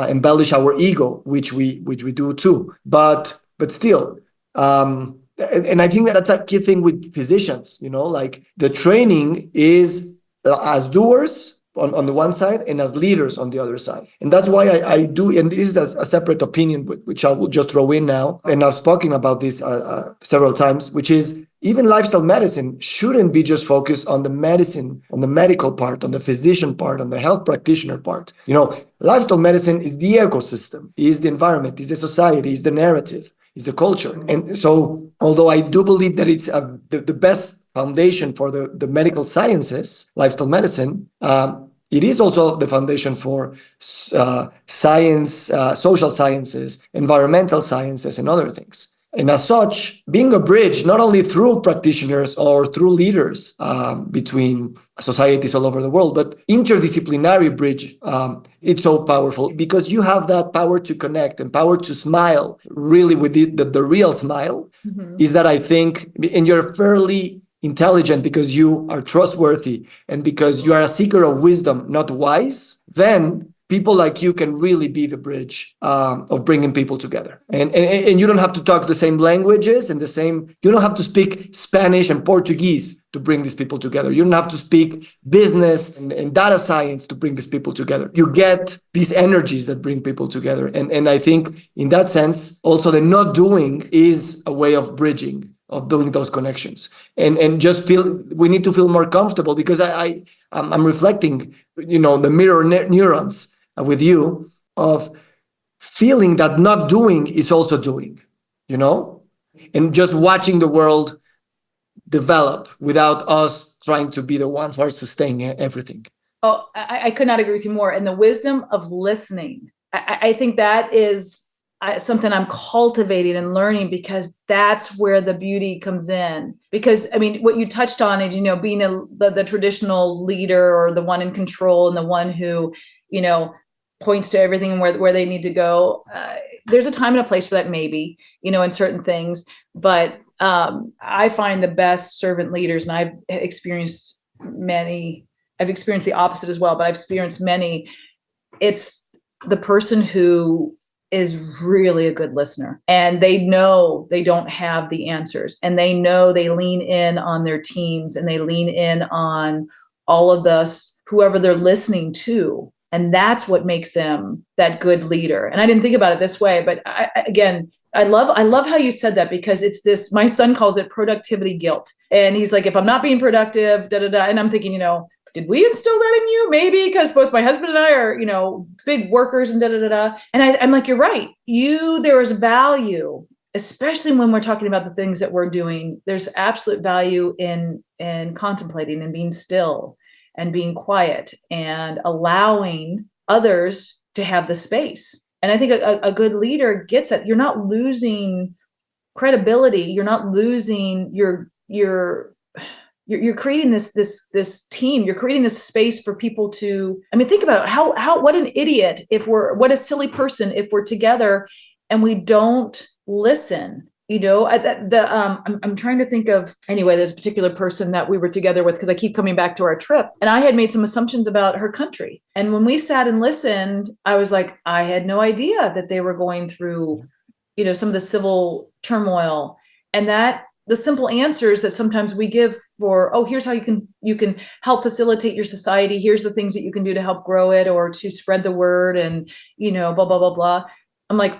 embellish our ego, which we do too. But still, and I think that's a key thing with physicians, like the training is as doers on the one side and as leaders on the other side. And that's why I do, and this is a separate opinion, which I will just throw in now. And I've spoken about this several times, which is even lifestyle medicine shouldn't be just focused on the medicine, on the medical part, on the physician part, on the health practitioner part. Lifestyle medicine is the ecosystem, is the environment, is the society, is the narrative, is the culture. And so, although I do believe that it's the best foundation for the medical sciences, lifestyle medicine, it is also the foundation for science, social sciences, environmental sciences, and other things. And as such, being a bridge, not only through practitioners or through leaders between societies all over the world, but interdisciplinary bridge, it's so powerful because you have that power to connect and power to smile, really with the real smile, is that I think, and you're fairly intelligent, because you are trustworthy, and because you are a seeker of wisdom, not wise, then people like you can really be the bridge of bringing people together. And you don't have to talk the same languages and you don't have to speak Spanish and Portuguese to bring these people together. You don't have to speak business and data science to bring these people together. You get these energies that bring people together. And I think in that sense, also the not doing is a way of bridging, of doing those connections. And just we need to feel more comfortable, because I'm reflecting, the mirror neurons with you, of feeling that not doing is also doing, and just watching the world develop without us trying to be the ones who are sustaining everything. Oh, I could not agree with you more. And the wisdom of listening, I think that is something I'm cultivating and learning, because that's where the beauty comes in. Because I mean, what you touched on is, being the traditional leader, or the one in control, and the one who, points to everything and where they need to go. There's a time and a place for that, maybe, in certain things. But I find the best servant leaders, and I've experienced many. I've experienced the opposite as well, but I've experienced many. It's the person who is really a good listener, and they know they don't have the answers, and they know they lean in on their teams, and they lean in on all of us, whoever they're listening to. And that's what makes them that good leader. And I didn't think about it this way, but I love how you said that, because it's this, my son calls it productivity guilt. And he's like, if I'm not being productive, and I'm thinking, did we instill that in you? Maybe because both my husband and I are, big workers and And I'm like, you're right. There is value, especially when we're talking about the things that we're doing. There's absolute value in contemplating and being still and being quiet and allowing others to have the space. And I think a good leader gets it. You're not losing credibility. You're not losing you're creating this team. You're creating this space for people to, think about it. How what an idiot what a silly person if we're together and we don't listen. I'm trying to think of, anyway, there's a particular person that we were together with, because I keep coming back to our trip, and I had made some assumptions about her country. And when we sat and listened, I was like, I had no idea that they were going through, some of the civil turmoil, and that the simple answers that sometimes we give for, here's how you can help facilitate your society. Here's the things that you can do to help grow it, or to spread the word, and, blah, blah, blah, blah. I'm like,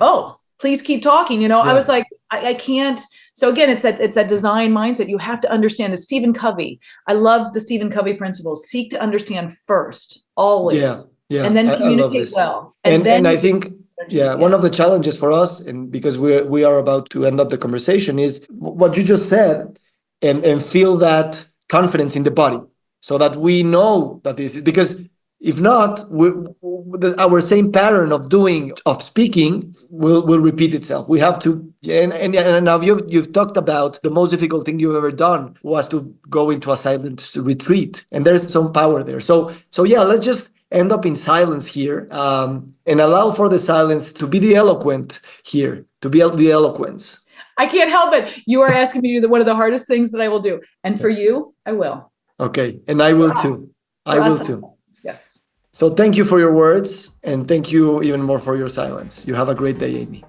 please keep talking. Yeah. I was like, I can't. So again, it's that design mindset. You have to understand. It's Stephen Covey. I love the Stephen Covey principles. Seek to understand first, always. Yeah. And then communicate well. And I think, one of the challenges for us, and because we are about to end up the conversation, is what you just said, and feel that confidence in the body, so that we know that this is, because if not, our same pattern of speaking will repeat itself. We have to, and now you've talked about the most difficult thing you've ever done was to go into a silent retreat, and there's some power there. So yeah, let's just end up in silence here, and allow for the silence to be the eloquent here, to be the eloquence. I can't help it. You are asking me to do one of the hardest things that I will do, and for you, I will. Okay, and I will too. I will too. Yes. So thank you for your words, and thank you even more for your silence. You have a great day, Amy.